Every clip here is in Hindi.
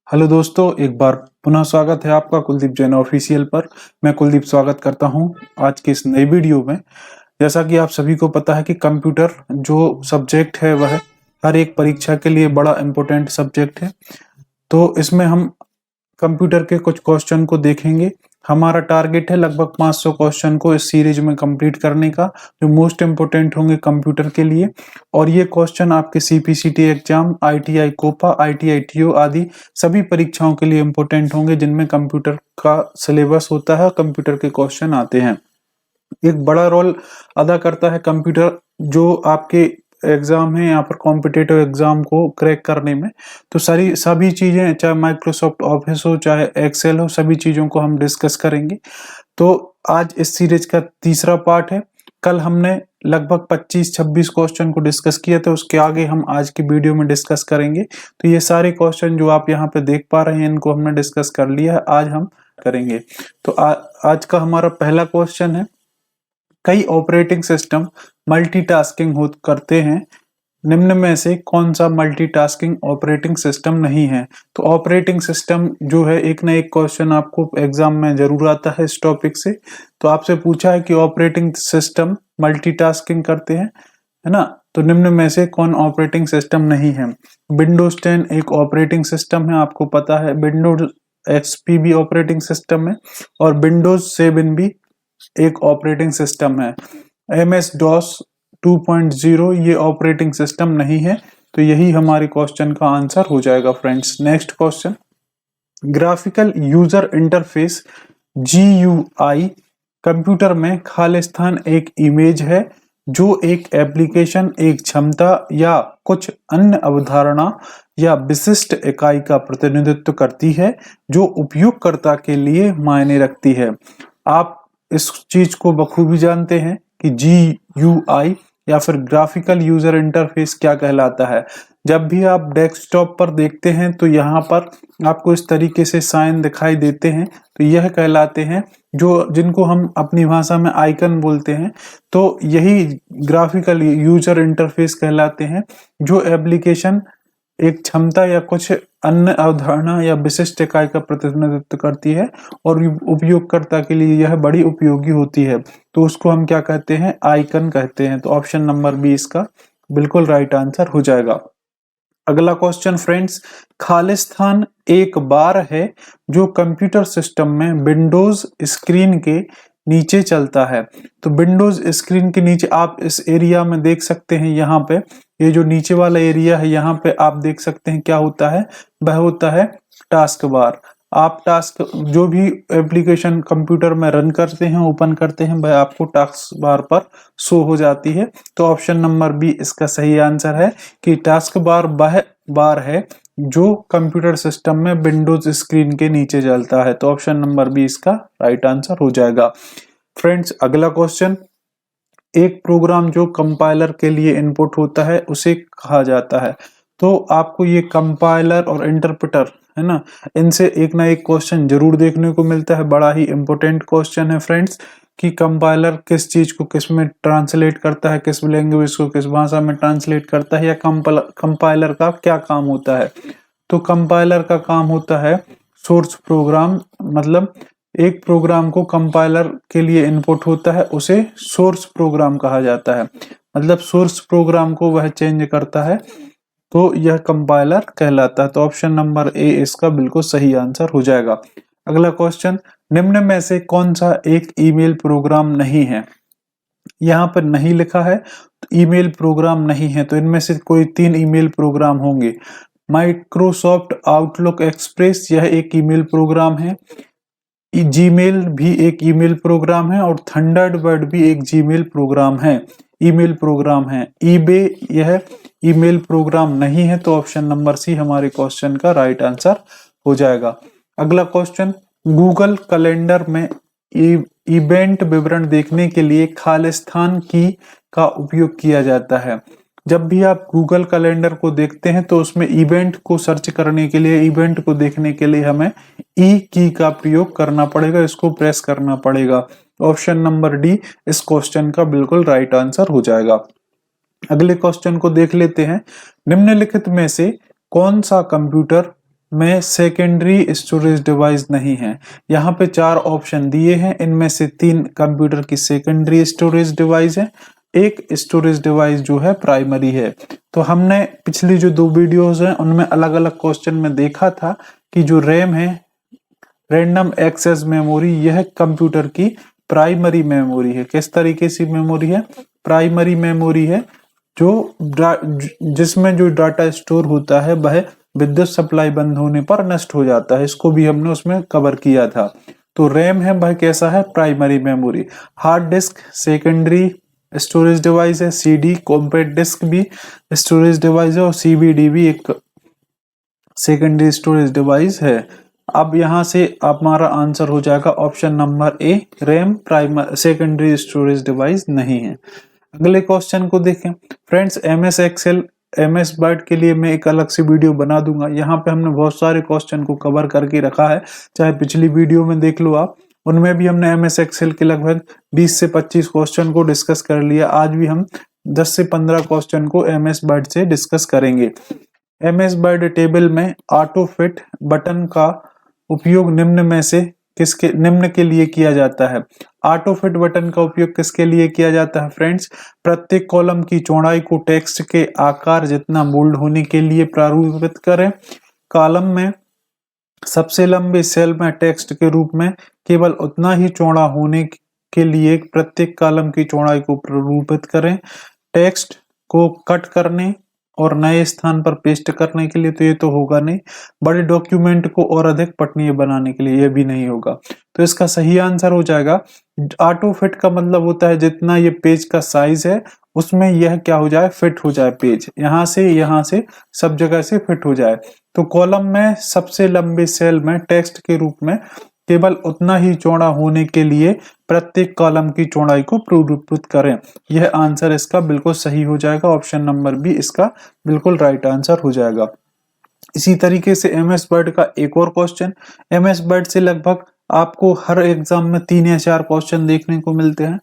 हेलो दोस्तों, एक बार पुनः स्वागत है आपका कुलदीप जैन ऑफिशियल पर। मैं कुलदीप स्वागत करता हूं आज की इस नई वीडियो में। जैसा कि आप सभी को पता है कि कंप्यूटर जो सब्जेक्ट है वह हर एक परीक्षा के लिए बड़ा इम्पोर्टेंट सब्जेक्ट है। तो इसमें हम कंप्यूटर के कुछ क्वेश्चन को देखेंगे। हमारा टारगेट है लगभग 500 क्वेश्चन को इस सीरीज में कंप्लीट करने का, जो मोस्ट इम्पोर्टेंट होंगे कंप्यूटर के लिए। और ये क्वेश्चन आपके CPCT exam, ITI COPA, ITI TO आदि सभी परीक्षाओं के लिए इम्पोर्टेंट होंगे जिनमें कंप्यूटर का सिलेबस होता है, कंप्यूटर के क्वेश्चन आते हैं। एक बड़ा रोल अदा करता है कंप्यूटर जो आपके एग्जाम है यहाँ पर कॉम्पिटिटिव एग्जाम को क्रैक करने में। तो सारी सभी चीजें, चाहे माइक्रोसॉफ्ट ऑफिस हो चाहे एक्सेल हो, सभी चीजों को हम डिस्कस करेंगे। तो आज इस सीरीज का तीसरा पार्ट है। कल हमने लगभग 25-26 क्वेश्चन को डिस्कस किया था, उसके आगे हम आज की वीडियो में डिस्कस करेंगे। तो ये सारे क्वेश्चन जो आप यहाँ पे देख पा रहे हैं इनको हमने डिस्कस कर लिया है, आज हम करेंगे। तो आज का हमारा पहला क्वेश्चन है, कई ऑपरेटिंग सिस्टम मल्टीटास्किंग करते हैं, निम्न में से कौन सा मल्टीटास्किंग ऑपरेटिंग सिस्टम नहीं है। तो ऑपरेटिंग सिस्टम जो है, एक ना एक क्वेश्चन आपको एग्जाम में जरूर आता है इस टॉपिक से। तो आपसे पूछा है कि ऑपरेटिंग सिस्टम मल्टीटास्किंग करते हैं, है ना। तो निम्न में से कौन ऑपरेटिंग सिस्टम नहीं है। विंडोज 10 एक ऑपरेटिंग सिस्टम है, आपको पता है। विंडोज एक्सपी भी ऑपरेटिंग सिस्टम है और विंडोज 7 भी एक ऑपरेटिंग सिस्टम है। MS DOS 2.0 ये ऑपरेटिंग सिस्टम नहीं है। तो यही हमारे क्वेश्चन का आंसर हो जाएगा friends. Next question, graphical user interface GUI computer में खालिस्तान एक इमेज है जो एक एप्लीकेशन, एक क्षमता या कुछ अन्य अवधारणा या विशिष्ट इकाई का प्रतिनिधित्व करती है जो उपयोगकर्ता के लिए मायने रखती है। आप इस चीज को बखूबी जानते हैं कि GUI या फिर ग्राफिकल यूजर इंटरफेस क्या कहलाता है। जब भी आप डेस्कटॉप पर देखते हैं तो यहाँ पर आपको इस तरीके से साइन दिखाई देते हैं, तो यह कहलाते हैं जिनको हम अपनी भाषा में आइकन बोलते हैं। तो यही ग्राफिकल यूजर इंटरफेस कहलाते हैं जो एप्लीकेशन, एक क्षमता या कुछ अन्य अवधारणा या विशिष्ट इकाई का प्रतिनिधित्व करती है और उपयोगकर्ता के लिए यह बड़ी उपयोगी होती है। तो उसको हम क्या कहते हैं, आइकन कहते हैं। तो ऑप्शन नंबर बी इसका बिल्कुल राइट आंसर हो जाएगा। अगला क्वेश्चन फ्रेंड्स, खालिस्तान एक बार है जो कंप्यूटर सिस्टम में विंडोज स्क्रीन के नीचे चलता है। तो विंडोज स्क्रीन के नीचे आप इस एरिया में देख सकते हैं, यहाँ पे ये जो नीचे वाला एरिया है यहाँ पे आप देख सकते हैं क्या होता है, वह होता है टास्क बार। आप टास्क जो भी एप्लीकेशन कंप्यूटर में रन करते हैं, ओपन करते हैं, वह आपको टास्क बार पर शो हो जाती है। तो ऑप्शन नंबर बी इसका सही आंसर है कि टास्क बार वह बार है जो कंप्यूटर सिस्टम में विंडोज स्क्रीन के नीचे चलता है। तो ऑप्शन नंबर बी इसका राइट आंसर हो जाएगा। फ्रेंड्स अगला क्वेश्चन, एक प्रोग्राम जो कंपाइलर के लिए इनपुट होता है उसे कहा जाता है। तो आपको ये कंपाइलर और इंटरप्रेटर, है ना, इनसे एक ना एक क्वेश्चन जरूर देखने को मिलता है। बड़ा ही इंपॉर्टेंट क्वेश्चन है फ्रेंड्स कि कंपाइलर किस चीज को किस में ट्रांसलेट करता है, किस लैंग्वेज को किस भाषा में ट्रांसलेट करता है, या कंपाइलर का क्या काम होता है। तो कंपाइलर का काम होता है सोर्स प्रोग्राम, मतलब एक प्रोग्राम को कंपाइलर के लिए इनपुट होता है उसे सोर्स प्रोग्राम कहा जाता है। मतलब सोर्स प्रोग्राम को वह चेंज करता है, तो यह कंपाइलर कहलाता है। तो ऑप्शन नंबर ए इसका बिल्कुल सही आंसर हो जाएगा। अगला क्वेश्चन, निम्न में से कौन सा एक ईमेल प्रोग्राम नहीं है। यहाँ पर नहीं लिखा है तो ईमेल प्रोग्राम नहीं है, तो इनमें से कोई 3 ईमेल प्रोग्राम होंगे। माइक्रोसॉफ्ट आउटलुक एक्सप्रेस यह एक ईमेल प्रोग्राम है, जीमेल भी एक ईमेल प्रोग्राम है और थंडरबर्ड भी एक जीमेल प्रोग्राम है, ईमेल प्रोग्राम है। ईबे यह ईमेल प्रोग्राम नहीं है। तो ऑप्शन नंबर सी हमारे क्वेश्चन का राइट आंसर हो जाएगा। अगला क्वेश्चन, गूगल कैलेंडर में इवेंट विवरण देखने के लिए खालिस्तान की का उपयोग किया जाता है। जब भी आप गूगल कैलेंडर को देखते हैं तो उसमें इवेंट को सर्च करने के लिए, इवेंट को देखने के लिए हमें ई की का प्रयोग करना पड़ेगा, इसको प्रेस करना पड़ेगा। ऑप्शन नंबर डी इस क्वेश्चन का बिल्कुल राइट आंसर हो जाएगा। अगले क्वेश्चन को देख लेते हैं, निम्नलिखित में से कौन सा कंप्यूटर में सेकेंडरी स्टोरेज डिवाइस नहीं है। यहाँ पे 4 ऑप्शन दिए हैं, इनमें से 3 कंप्यूटर की सेकेंडरी स्टोरेज डिवाइस है, एक स्टोरेज डिवाइस जो है प्राइमरी है। तो हमने पिछली जो 2 वीडियोस हैं उनमें अलग अलग क्वेश्चन में देखा था कि जो रैम है, रैंडम एक्सेस मेमोरी, यह कंप्यूटर की प्राइमरी मेमोरी है। किस तरीके से मेमोरी है? प्राइमरी मेमोरी है, जो जिसमें जो डाटा स्टोर होता है वह विद्युत सप्लाई बंद होने पर नष्ट हो जाता है। इसको भी हमने उसमें कवर किया था। तो रैम है वह कैसा है? Primary memory. Hard disk secondary storage device है, सीडी कॉम्पैक्ट डिस्क भी स्टोरेज डिवाइस है और सीबीडी भी एक सेकेंडरी स्टोरेज डिवाइस है। अब यहां से हमारा आंसर हो जाएगा option number A, RAM primary secondary storage device नहीं है। अगले क्वेश्चन को देखें friends. MS Excel, MS Word के लिए मैं एक अलग से वीडियो बना दूंगा। यहाँ पे हमने बहुत सारे क्वेश्चन को कवर करके रखा है, चाहे पिछली वीडियो में देख लो आप, उनमें भी हमने एमएस एक्सेल के लगभग 20 से 25 क्वेश्चन को डिस्कस कर लिया। आज भी हम 10 से 15 क्वेश्चन को एमएस वर्ड से डिस्कस करेंगे। एमएस वर्ड टेबल में ऑटो फिट बटन का उपयोग निम्न के लिए किया जाता है। ऑटो फिट बटन का उपयोग किसके लिए किया जाता है फ्रेंड्स? प्रत्येक कॉलम की चौड़ाई को टेक्स्ट के आकार जितना बोल्ड होने के लिए प्रारूपित करें। कॉलम में सबसे लंबे सेल में टेक्स्ट के रूप में केवल उतना ही चौड़ा होने के लिए प्रत्येक कॉलम की चौड़ाई को प्रारूपित करें। टेक्स्ट को कट करने और नए स्थान पर पेस्ट करने के लिए तो ये तो होगा नहीं। बड़े डॉक्यूमेंट को और अधिक पठनीय बनाने के लिए ये भी नहीं होगा। तो इसका सही आंसर हो जाएगा ऑटो फिट का मतलब होता है जितना ये पेज का साइज है उसमें यह क्या हो जाए? फिट हो जाए। पेज यहाँ से सब जगह से फिट हो जाए। तो कॉलम में सबसे लंबे सेल में टेक्स्ट के रूप में केवल उतना ही चौड़ा होने के लिए प्रत्येक कॉलम की चौड़ाई को प्रारूपित करें। यह आंसर इसका बिल्कुल सही हो जाएगा। ऑप्शन नंबर बी इसका बिल्कुल राइट आंसर हो जाएगा। इसी तरीके से एमएस वर्ड का एक और क्वेश्चन, एमएस वर्ड से लगभग आपको हर एग्जाम में 3 या 4 क्वेश्चन देखने को मिलते हैं।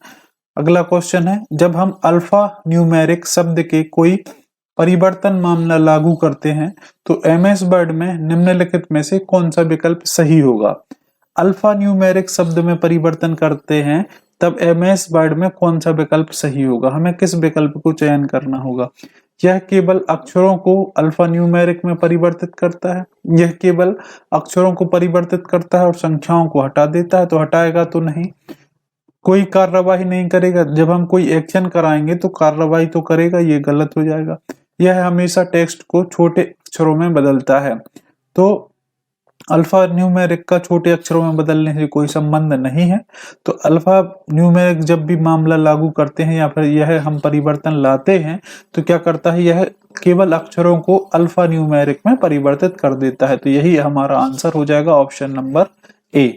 अगला क्वेश्चन है, जब हम अल्फा न्यूमेरिक शब्द के कोई परिवर्तन मामला लागू करते हैं तो एमएस वर्ड में निम्नलिखित में से कौन सा विकल्प सही होगा? अल्फा न्यूमेरिक शब्द में परिवर्तन करते हैं तब एमएस वर्ड में कौन सा विकल्प सही होगा? हमें किस विकल्प को चयन करना होगा? यह केवल अक्षरों को अल्फा न्यूमेरिक में परिवर्तित करता है, यह केवल अक्षरों को परिवर्तित करता है और संख्याओं को हटा देता है, तो हटाएगा तो नहीं, कोई कार्यवाही नहीं करेगा। जब हम कोई एक्शन कराएंगे तो कार्यवाही तो करेगा, ये गलत हो जाएगा। यह हमेशा टेक्स्ट को छोटे अक्षरों में बदलता है। तो अल्फा न्यूमेरिक का छोटे अक्षरों में बदलने से कोई संबंध नहीं है। तो अल्फा न्यूमेरिक जब भी मामला लागू करते हैं या फिर यह हम परिवर्तन लाते हैं तो क्या करता है? यह केवल अक्षरों को अल्फा न्यूमेरिक में परिवर्तित कर देता है। तो यही हमारा आंसर हो जाएगा option number A.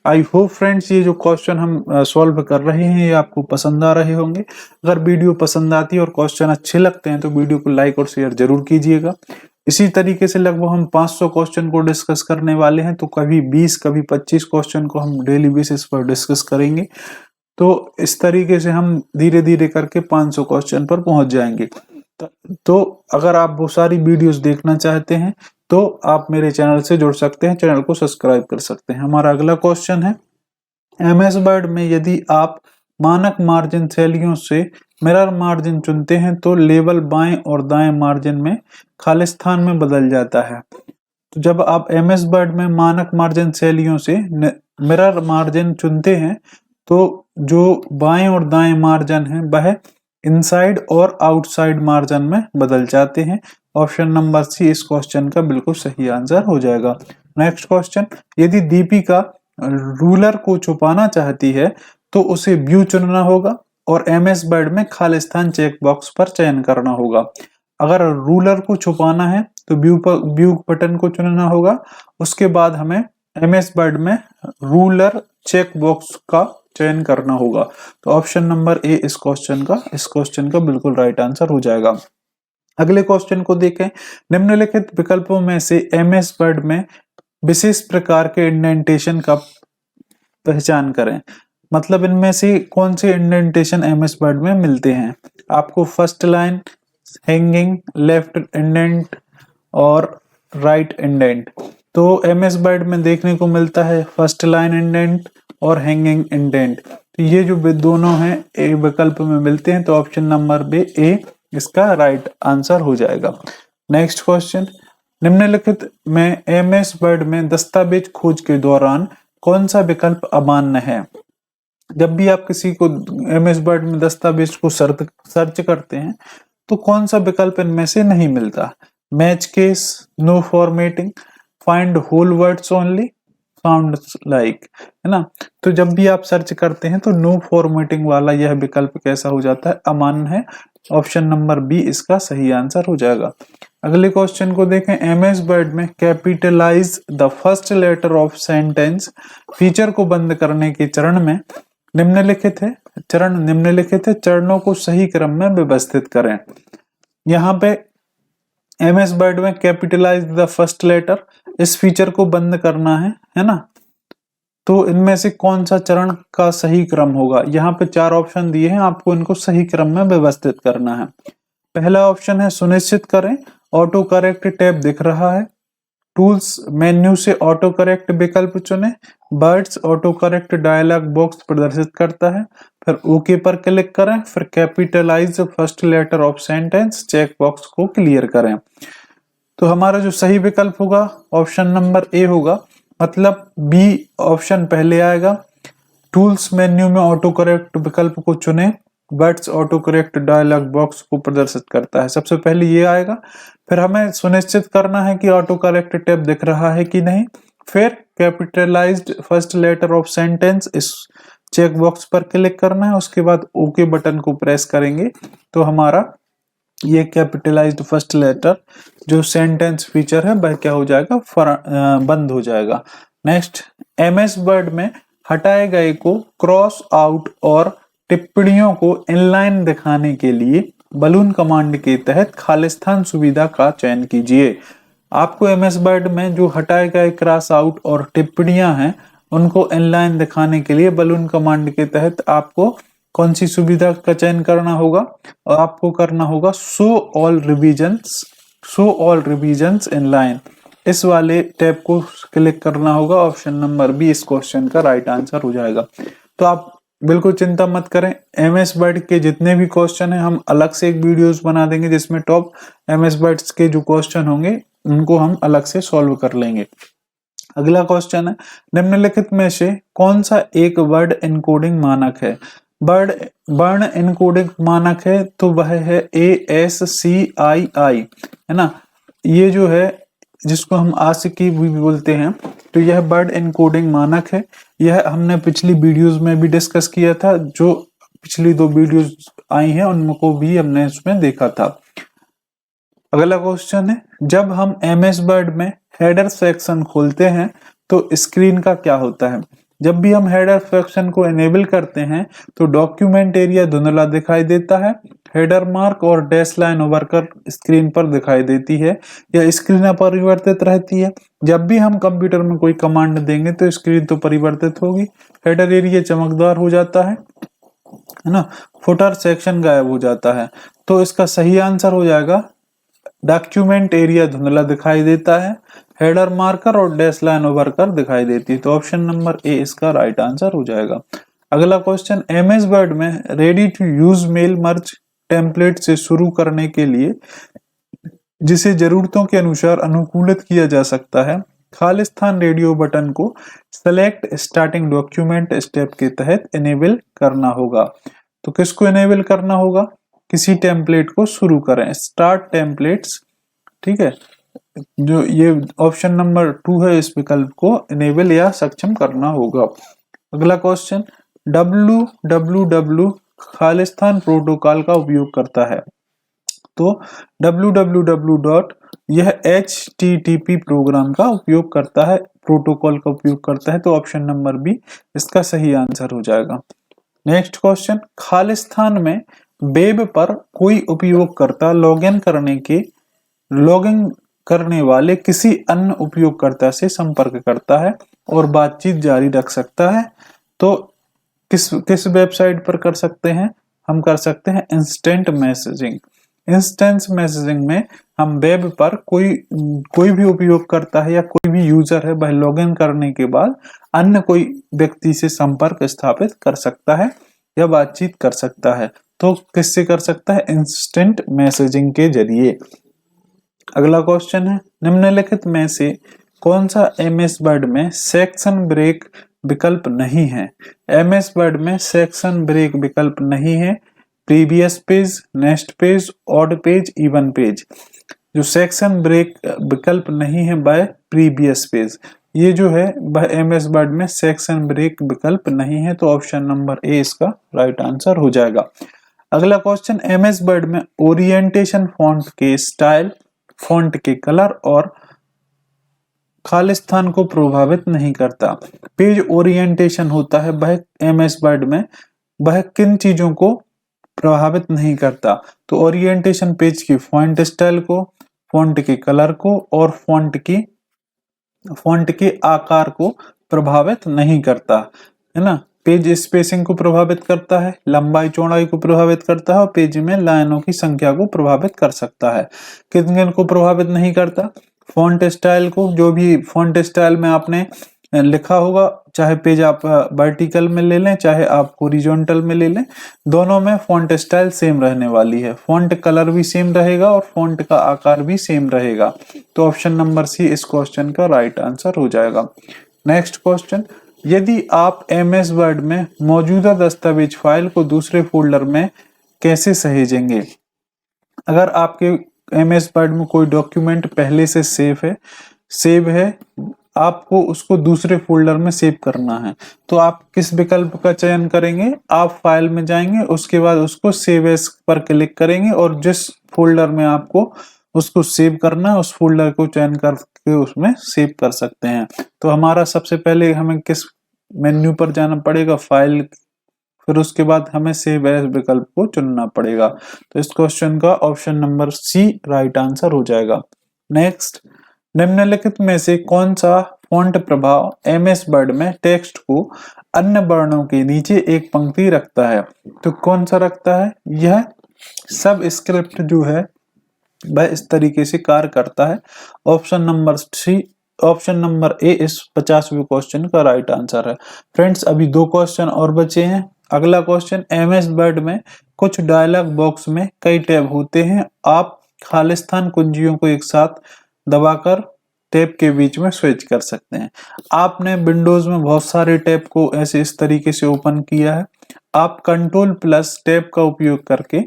I hope friends ये जो क्वेश्चन हम सॉल्व कर रहे हैं ये आपको पसंद आ रहे होंगे। अगर वीडियो पसंद आती है और क्वेश्चन अच्छे लगते हैं तो वीडियो को लाइक और शेयर जरूर कीजिएगा। इसी तरीके से लगभग हम 500 क्वेश्चन को डिस्कस करने वाले हैं। तो कभी 20 कभी 25 क्वेश्चन को हम डेली बेसिस पर डिस्कस करेंगे। तो इस तरीके से हम धीरे धीरे करके 500 क्वेश्चन पर पहुंच जाएंगे। तो अगर आप वो सारी वीडियोस देखना चाहते हैं तो आप मेरे चैनल से जुड़ सकते हैं, चैनल को सब्सक्राइब कर सकते हैं। हमारा अगला क्वेश्चन है, एमएस वर्ड में यदि आप मानक मार्जिन शैलियों से मिरर मार्जिन चुनते हैं तो लेबल बाएं और दाएं मार्जिन में खालिस्तान में बदल जाता है। तो जब आप एमएस वर्ड में मानक मार्जिन शैलियों से मिरर मार्जिन चुनते हैं तो जो बाएं और दाएं मार्जिन है वह इनसाइड और आउटसाइड मार्जिन में बदल जाते हैं। ऑप्शन नंबर सी इस क्वेश्चन का बिल्कुल सही आंसर हो जाएगा। नेक्स्ट क्वेश्चन, यदि दीपिका रूलर को छुपाना चाहती है तो उसे व्यू चुनना होगा और एमएस वर्ड में खालिस्तान चेक बॉक्स पर चयन करना होगा। अगर रूलर को छुपाना है तो व्यू बटन को चुनना होगा, उसके बाद हमें एमएस वर्ड में रूलर चेक बॉक्स का चयन करना होगा। तो ऑप्शन नंबर ए इस क्वेश्चन का बिल्कुल राइट आंसर हो जाएगा। अगले क्वेश्चन को देखें, निम्नलिखित विकल्पों में से एमएस वर्ड में विशेष प्रकार के इंडेंटेशन का पहचान करें। मतलब इनमें से कौन से इंडेंटेशन एमएस वर्ड में मिलते हैं? आपको first line, hanging, left indent और राइट इंडेंट। तो MS वर्ड में देखने को मिलता है फर्स्ट लाइन इंडेंट और हैंगिंग इंडेंट। तो ये जो दोनों हैं ए विकल्प में मिलते हैं, तो ऑप्शन नंबर बी ए इसका राइट आंसर हो जाएगा। नेक्स्ट क्वेश्चन, निम्नलिखित में MS वर्ड में दस्तावेज खोज के दौरान कौन सा विकल्प अमान्य है? जब भी आप किसी को MS वर्ड में दस्तावेज को सर्च करते हैं तो कौन सा विकल्प इनमें से नहीं मिलता? Match case, no formatting, find whole words only, sound like, है ना। तो जब भी आप सर्च करते हैं तो नो फॉर्मेटिंग वाला यह विकल्प कैसा हो जाता है? अमान्य है। ऑप्शन नंबर बी इसका सही आंसर हो जाएगा। अगले क्वेश्चन को देखें, MS वर्ड में capitalise the first letter of sentence feature को बंद करने के चरण में निम्नलिखित है चरणों को सही क्रम में व्यवस्थित करें। यहाँ पे MS वर्ड में कैपिटलाइज द फर्स्ट लेटर, इस फीचर को बंद करना है ना। तो इनमें से कौन सा चरण का सही क्रम होगा? यहाँ पे 4 ऑप्शन दिए हैं, आपको इनको सही क्रम में व्यवस्थित करना है। पहला ऑप्शन है सुनिश्चित करें ऑटो करेक्ट टैब दिख रहा है। टूल्स मेन्यू से ऑटो करेक्ट विकल्प चुनें। Words auto correct dialog box प्रदर्शित करता है। फिर ओके पर क्लिक करें। फिर capitalise first letter of sentence check box को क्लियर करें। तो हमारा जो सही विकल्प होगा ऑप्शन नंबर ए होगा, मतलब बी ऑप्शन पहले आएगा। टूल्स मेन्यू में ऑटो करेक्ट विकल्प को चुनें। Words auto correct dialog box को प्रदर्शित करता है, सबसे पहले ये आएगा। फिर हमें सुनिश्चित करना है कि ऑटो करेक्ट टैब दिख रहा है कि नहीं। फिर capitalised first letter of sentence इस चेक बॉक्स पर क्लिक करना है। उसके बाद ओके बटन को प्रेस करेंगे तो हमारा ये कैपिटलाइज्ड फर्स्ट लेटर जो सेंटेंस फीचर है वह क्या हो जाएगा? बंद हो जाएगा। नेक्स्ट, MS वर्ड में हटाए गए को क्रॉस आउट और टिप्पणियों को इनलाइन दिखाने के लिए बलून कमांड के तहत खालिस्तान सुविधा का चयन कीजिए। आपको MS वर्ड में जो हटाए गए क्रॉस आउट और टिप्पणियां हैं उनको इनलाइन दिखाने के लिए बलून कमांड के तहत आपको कौन सी सुविधा का चयन करना होगा? और आपको करना होगा शो ऑल रिवीजन्स इनलाइन, इस वाले टैब को क्लिक करना होगा। ऑप्शन नंबर बी इस क्वेश्चन का राइट आंसर हो जाएगा। तो आप बिल्कुल चिंता मत करें, MS वर्ड के जितने भी क्वेश्चन हैं हम अलग से एक वीडियोस बना देंगे जिसमें टॉप MS वर्ड्स के जो क्वेश्चन होंगे उनको हम अलग से सॉल्व कर लेंगे। अगला क्वेश्चन है, निम्नलिखित में से कौन सा एक वर्ड एन्कोडिंग मानक है? वर्ण एन्कोडिंग मानक है तो वह है ASCII, है ना। ये जो है जिसको हम ASCII भी बोलते हैं, तो यह वर्ड एन्कोडिंग मानक है। यह हमने पिछली वीडियोस में भी डिस्कस किया था, जो पिछली 2 वीडियोस आई हैं उनको भी हमने उसमें देखा था। अगला क्वेश्चन है, जब हम MS वर्ड में हेडर सेक्शन खोलते हैं तो स्क्रीन का क्या होता है? जब भी हम हेडर सेक्शन को एनेबल करते हैं तो डॉक्यूमेंट एरिया धुंधला दिखाई देता है। हेडर मार्क और डैश लाइन उभर कर स्क्रीन पर दिखाई देती है या स्क्रीन अपरिवर्तित रहती है। जब भी हम कंप्यूटर में कोई कमांड देंगे तो स्क्रीन तो परिवर्तित होगी। हेडर एरिया चमकदार हो जाता है ना। फुटर सेक्शन गायब हो जाता है। तो इसका सही आंसर हो जाएगा डॉक्यूमेंट एरिया धुंधला दिखाई देता है, हेडर मार्कर और डैश लाइन उभर कर दिखाई देती है। तो ऑप्शन नंबर ए इसका राइट आंसर हो जाएगा। अगला क्वेश्चन, MS वर्ड में ready to use mail merge template से शुरू करने के लिए जिसे जरूरतों के अनुसार अनुकूलित किया जा सकता है, खालिस्तान रेडियो बटन को सेलेक्ट स्टार्टिंग डॉक्यूमेंट स्टेप के तहत इनेबल करना होगा। तो किसको इनेबल करना होगा? किसी टेम्पलेट को शुरू करें, स्टार्ट टेम्पलेट्स, ठीक है। जो ये ऑप्शन नंबर 2 है, इस विकल्प को इनेबल या सक्षम करना होगा। अगला क्वेश्चन, www खालिस्तान प्रोटोकॉल का उपयोग करता है। तो www यह HTTP प्रोग्राम का उपयोग करता है, प्रोटोकॉल का उपयोग करता है। तो ऑप्शन नंबर बी इसका सही आंसर हो जाएगा। नेक्स्ट क्वेश्चन, खालिस्तान में वेब पर कोई उपयोगकर्ता लॉगिन करने वाले किसी अन्य उपयोगकर्ता से संपर्क करता है और बातचीत जारी रख सकता है। तो किस वेबसाइट पर कर सकते हैं? हम कर सकते हैं इंस्टेंट मैसेजिंग। इंस्टेंट मैसेजिंग में हम वेब पर कोई भी उपयोगकर्ता है या कोई भी यूजर है, वह लॉगिन करने के बाद अन्य कोई व्यक्ति से संपर्क स्थापित कर सकता है या बातचीत कर सकता है। तो किससे कर सकता है? इंस्टेंट मैसेजिंग के जरिए। अगला क्वेश्चन है, निम्नलिखित में से कौन सा एमएस वर्ड में सेक्शन ब्रेक विकल्प नहीं है? एमएस वर्ड में सेक्शन ब्रेक विकल्प नहीं है। Previous page, next page, odd page, even page. जो सेक्शन ब्रेक विकल्प नहीं है वह प्रीवियस पेज, ये जो है वह एमएस वर्ड में सेक्शन ब्रेक विकल्प नहीं है। तो ऑप्शन नंबर ए इसका राइट आंसर हो जाएगा। अगला क्वेश्चन, एमएस वर्ड में ओरिएंटेशन फॉन्ट के स्टाइल, फॉन्ट के कलर और खालिस्तान को प्रभावित नहीं करता। पेज ओरिएंटेशन होता है वह एमएस वर्ड में, वह किन चीजों को प्रभावित नहीं करता? तो ओरिएंटेशन पेज की फॉन्ट स्टाइल को, फॉन्ट के कलर को और फॉन्ट के आकार को प्रभावित नहीं करता, है ना। पेज स्पेसिंग को प्रभावित करता है, लंबाई चौड़ाई को प्रभावित करता है और पेज में लाइनों की संख्या को प्रभावित कर सकता है। किन को प्रभावित नहीं करता? फॉन्ट स्टाइल को, जो भी फॉन्ट स्टाइल में आपने लिखा होगा, चाहे पेज आप वर्टिकल में ले लें चाहे आप हॉरिजॉन्टल में ले लें, दोनों में फॉन्ट स्टाइल सेम रहने वाली है। फॉन्ट कलर भी सेम रहेगा और फॉन्ट का आकार भी सेम रहेगा। तो ऑप्शन नंबर सी इस क्वेश्चन का राइट आंसर हो जाएगा। नेक्स्ट क्वेश्चन, यदि आप एमएस वर्ड में मौजूदा दस्तावेज फाइल को दूसरे फोल्डर में कैसे सहेजेंगे? अगर आपके एमएस वर्ड में कोई डॉक्यूमेंट पहले से सेव है, आपको उसको दूसरे फोल्डर में सेव करना है, तो आप किस विकल्प का चयन करेंगे? आप फाइल में जाएंगे, उसके बाद उसको सेव एज पर क्लिक करेंगे और जिस फोल्डर में आपको उसको सेव करना है उस फोल्डर को चयन करके उसमें सेव कर सकते हैं। तो हमारा सबसे पहले हमें किस मेन्यू पर जाना पड़ेगा? फाइल, फिर उसके बाद हमें सेव एज विकल्प को चुनना पड़ेगा। तो इस क्वेश्चन का option number C right answer हो जाएगा। नेक्स्ट, निम्नलिखित में से कौन सा फॉन्ट प्रभाव एमएस वर्ड में टेक्स्ट को अन्य वर्णों के नीचे एक पंक्ति रखता है? तो कौन सा रखता है? यह सब स्क्रिप्ट जो है वह इस तरीके से कार्य करता है। ऑप्शन नंबर ए इस 50वें क्वेश्चन का राइट आंसर है। फ्रेंड्स, अभी 2 क्वेश्चन और बचे हैं। अगला क्वेश्चन, एमएस वर्ड में कुछ डायलॉग बॉक्स में कई टैब होते हैं, आप खालिस्तान कुंजियों को एक साथ दबाकर टैब के बीच में स्विच कर सकते हैं। आपने विंडोज में बहुत सारे टैब को ऐसे इस तरीके से ओपन किया है, आप कंट्रोल प्लस टैब का उपयोग करके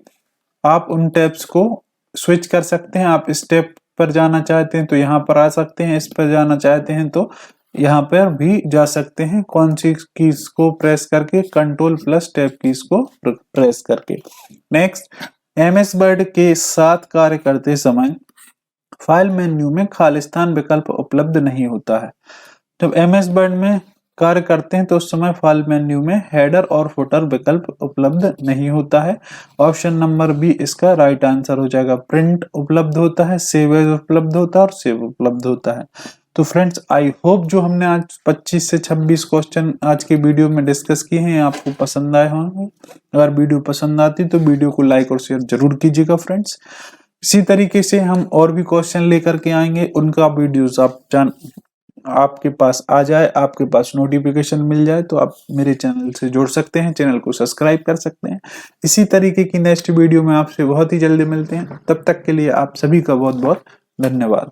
आप उन टैब्स को स्विच कर सकते हैं। आप इस टैब पर जाना चाहते हैं तो यहाँ पर आ सकते हैं, इस पर जाना चाहते हैं तो यहाँ पर भी जा सकते हैं। कौन सी कीज को प्रेस करके? कंट्रोल प्लस टैब कीज को प्रेस करके। नेक्स्ट, एमएस वर्ड के साथ कार्य करते समय फाइल मेन्यू में खालिस्तान विकल्प उपलब्ध नहीं होता है। जब एमएस वर्ड में कार्य करते हैं तो उस समय फाइल मेन्यू में हेडर और फुटर विकल्प उपलब्ध नहीं होता है। ऑप्शन नंबर बी इसका राइट आंसर हो जाएगा। प्रिंट उपलब्ध होता है, सेव एज उपलब्ध होता है और सेव उपलब्ध होता है। तो फ्रेंड्स, आई होप जो हमने आज 25 से 26 क्वेश्चन आज के वीडियो में डिस्कस किए हैं आपको पसंद आए होंगे। अगर वीडियो पसंद आती तो वीडियो को लाइक और शेयर जरूर कीजिएगा फ्रेंड्स। इसी तरीके से हम और भी क्वेश्चन लेकर के आएंगे, उनका वीडियोस आपके पास आ जाए, आपके पास नोटिफिकेशन मिल जाए तो आप मेरे चैनल से जुड़ सकते हैं, चैनल को सब्सक्राइब कर सकते हैं। इसी तरीके की नेक्स्ट वीडियो में आपसे बहुत ही जल्दी मिलते हैं। तब तक के लिए आप सभी का बहुत बहुत धन्यवाद।